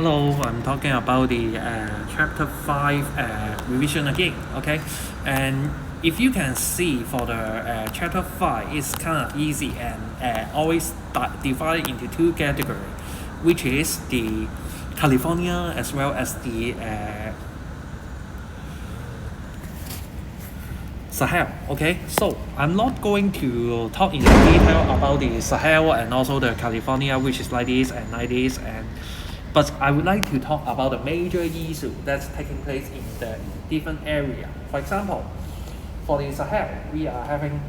Hello, I'm talking about the chapter 5 revision again, okay? And if you can see for the chapter 5, it's kind of easy and always divided into two categories, which is the California as well as the Sahel. Okay, so I'm not going to talk in detail about the Sahel and also the California, which is like this and like this, but I would like to talk about the major issue that's taking place in the different area. For example, for the Sahel, we are having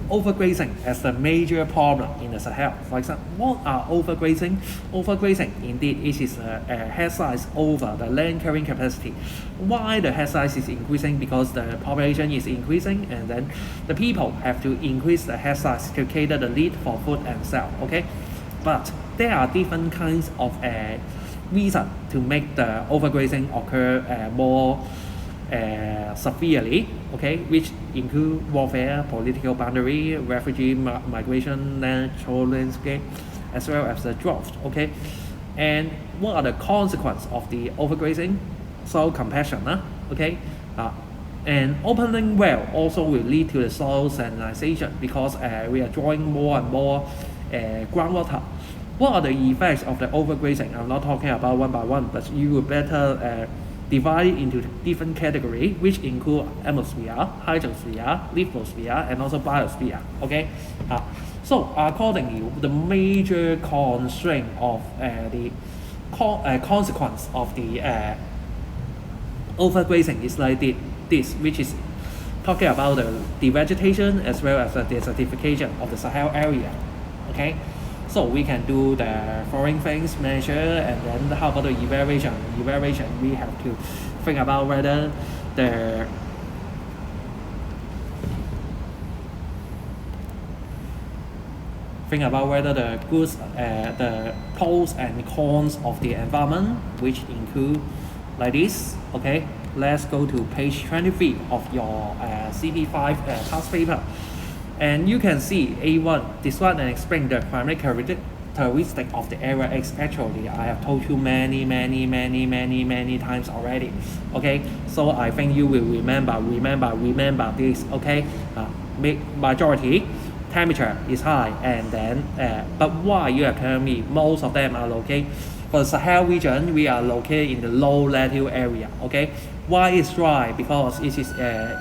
overgrazing as the major problem in the Sahel. For example, what are overgrazing? Overgrazing, indeed, it is a head size over the land carrying capacity. Why the head size is increasing? Because the population is increasing, and then the people have to increase the head size to cater the need for food and sell. Okay, but there are different kinds of reason to make the overgrazing occur more severely, okay, which include warfare, political boundary, refugee migration, natural landscape, as well as the drought, okay. And what are the consequences of the overgrazing? Soil compaction, okay. And opening well also will lead to the soil salinization because we are drawing more and more groundwater. What are the effects of the overgrazing? I'm not talking about one by one, but you will better divided into different categories, which include atmosphere, hydrosphere, lithosphere, and also biosphere. Okay, so accordingly, the major constraint of the consequence of the overgrazing is like this, which is talking about the devegetation as well as the desertification of the Sahel area. Okay. So we can do the following things measure, and then how about the evaluation? Evaluation, we have to think about whether the goods, the pros and cons of the environment, which include like this. Okay, let's go to page 23 of your Cp5 past paper. And you can see A1 describe and explain the primary characteristic of the area X. Actually, I have told you many times already. Okay, so I think you will remember this. Okay, majority temperature is high, and then but why you are telling me most of them are located for the Sahel region? We are located in the low latitude area. Okay. Why it's dry? Because it is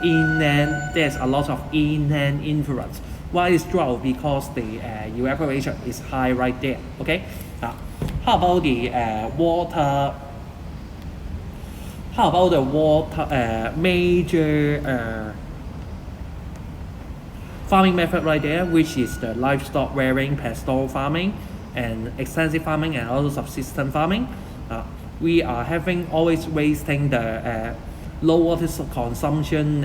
inland. There's a lot of inland influence. Why it's dry? Because the evaporation is high right there. Okay. How about the water? How about the water major farming method right there, which is the livestock rearing, pastoral farming, and extensive farming, and also subsistence farming. We are having always wasting the low water consumption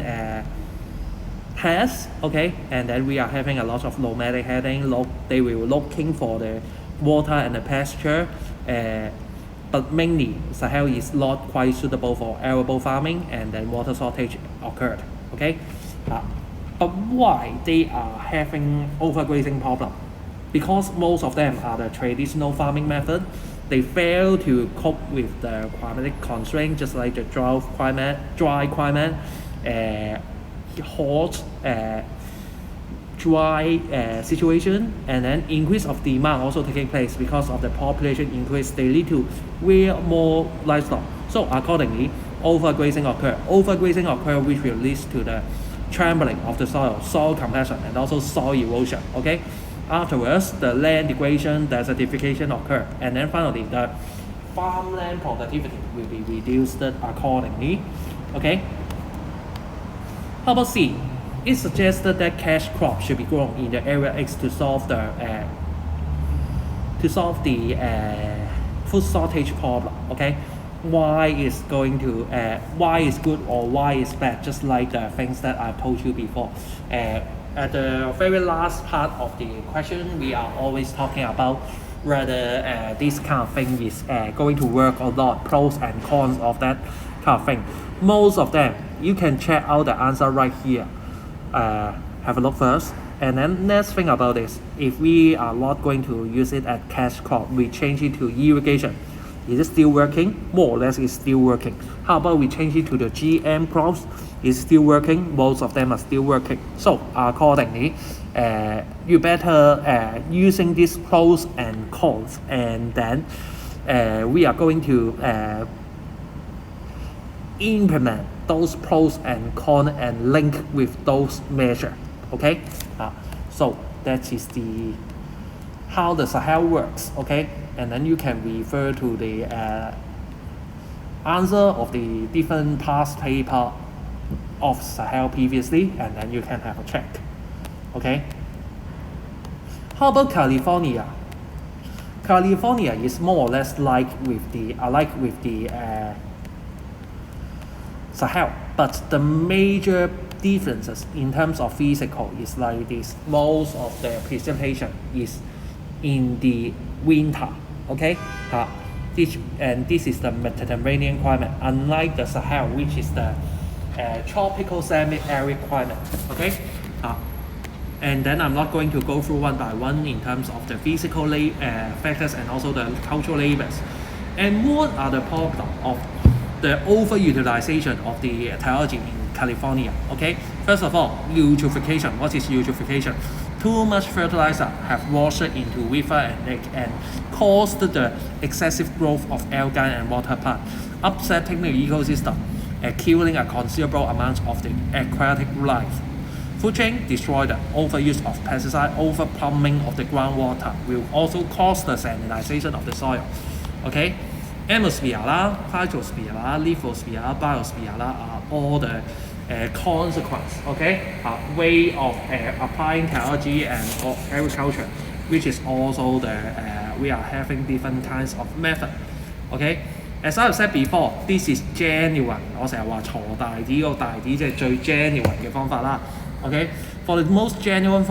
has, okay, and then we are having a lot of nomadic heading. They will looking for the water and the pasture, but mainly Sahel is not quite suitable for arable farming, and then water shortage occurred. Okay, but why they are having overgrazing problem? Because most of them are the traditional farming method. They fail to cope with the climatic constraints, just like the dry climate, hot, dry situation, and then increase of demand also taking place because of the population increase. They lead to rear more livestock. So accordingly, overgrazing occur, which will lead to the trembling of the soil compaction, and also soil erosion. Okay. Afterwards, the land degradation, desertification occur, and then finally, the farmland productivity will be reduced accordingly. Okay. How about C? It suggested that cash crops should be grown in the area X to solve the food shortage problem. Okay. Why is good or why is bad? Just like the things that I've told you before. At the very last part of the question, we are always talking about whether this kind of thing is going to work or not, pros and cons of that kind of thing. Most of them, you can check out the answer right here. have a look first. And then let's think about this. If we are not going to use it as cash crop, we change it to irrigation. Is it still working? More or less it's still working. How about we change it to the GM crops? Is still working? Most of them are still working. So accordingly, you better using these pros and cons, and then we are going to implement those pros and cons and link with those measures. Okay, so that is the how the Sahel works. Okay, and then you can refer to the answer of the different past paper of Sahel previously, and then you can have a check. Okay, how about California? California is more or less like with the Sahel, but the major differences in terms of physical is like this. Most of the precipitation is in the winter. Okay, this is the Mediterranean climate, unlike the Sahel, which is the tropical semi-arid climate. Okay, and then I'm not going to go through one by one in terms of the physical factors and also the cultural labors. And what are the problems of the overutilization of the technology in California? Okay, first of all, eutrophication. What is eutrophication? Too much fertilizer have washed into river and lake and caused the excessive growth of algae and water plant, upsetting the ecosystem and killing a considerable amount of the aquatic life. Food chain destroyed. Overuse of pesticide, over plumbing of the groundwater will also cause the salinization of the soil. Okay, atmosphere啦, hydrosphere啦, lithosphere, biosphere啦are all the consequence. Okay, way of applying technology and agriculture, which is also the we are having different kinds of method. Okay, as I have said before, this is genuine. 我成日話鋤大啲個大啲即係最 genuine 嘅方法啦。Okay, for the most genuine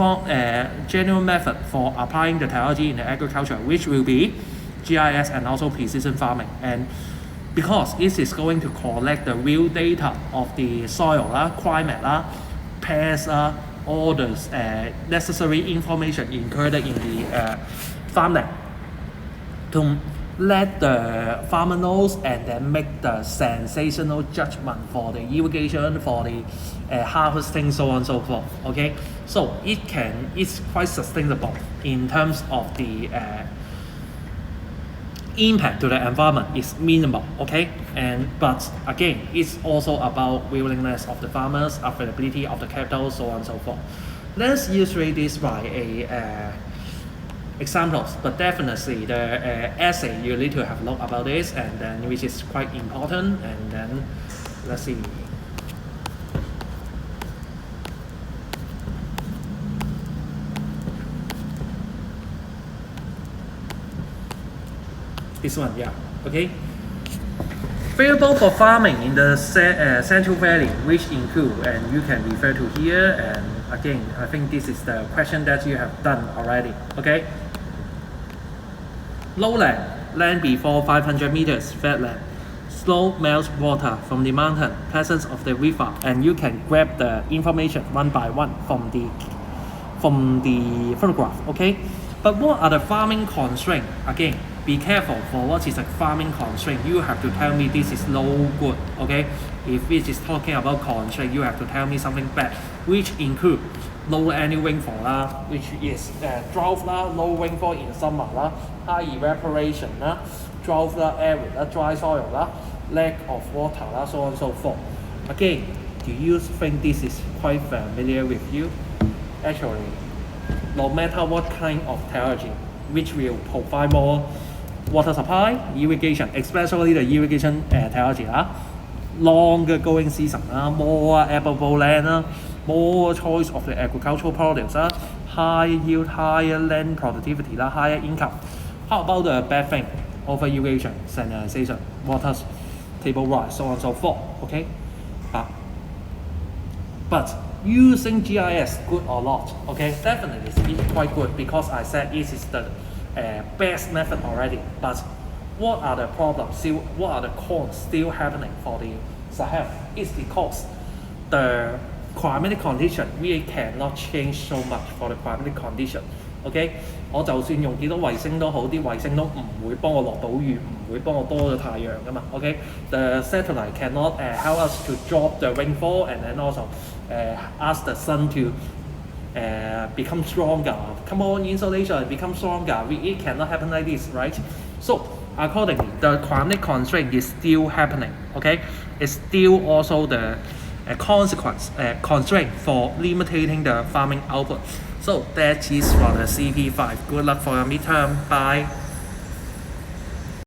genuine method for applying the technology in the agriculture, which will be GIS and also precision farming, and because it is going to collect the real data of the soil, climate, pests, all the necessary information included in the farmland to let the farmer knows and then make the sensational judgment for the irrigation, for the harvesting, so on and so forth. Okay, so it's quite sustainable in terms of the impact to the environment is minimal. Okay, but again, it's also about willingness of the farmers, availability of the capital, so on and so forth. Let's illustrate this by a examples, but definitely the essay you need to have a look about this, and then which is quite important. And then let's see. This one, yeah, okay. Available for farming in the Central Valley, which include, and you can refer to here, and again, I think this is the question that you have done already, okay. Lowland, land before 500 meters, flatland, slow melts water from the mountain, presence of the river, and you can grab the information one by one from the photograph, okay. But what are the farming constraints? Again, be careful for what is a farming constraint. You have to tell me this is no good, okay. If it is talking about constraint, you have to tell me something bad, which include low annual rainfall, which is drought, low rainfall in summer, high evaporation, drought, arid, dry soil, lack of water, so on and so forth. Again, do you think this is quite familiar with you? Actually, no matter what kind of technology, which will provide more water supply, irrigation, especially the irrigation technology, longer going season, more arable land, more choice of the agricultural products, higher yield, higher land productivity, higher income. How about the bad thing? Over irrigation, sanitization, water table rise, so on and so forth. Okay, but using GIS good or not? Okay, definitely it's quite good because I said it is the best method already. But what are the problems? Still, what are the cons still happening for the Sahel? It's because the climatic condition we cannot change so much for the climatic condition。OK， 我就算用幾多衛星都好，啲衛星都唔會幫我落到雨，唔會幫我多咗太陽噶嘛。OK，the satellite cannot help us to drop the rainfall and then also ask the sun to become stronger. Come on, insolation become stronger. It cannot happen like this, right? So accordingly, the climatic constraint is still happening. Okay, it's still also the constraint for limiting the farming output. So that is for the Cp5. Good luck for your midterm. Bye.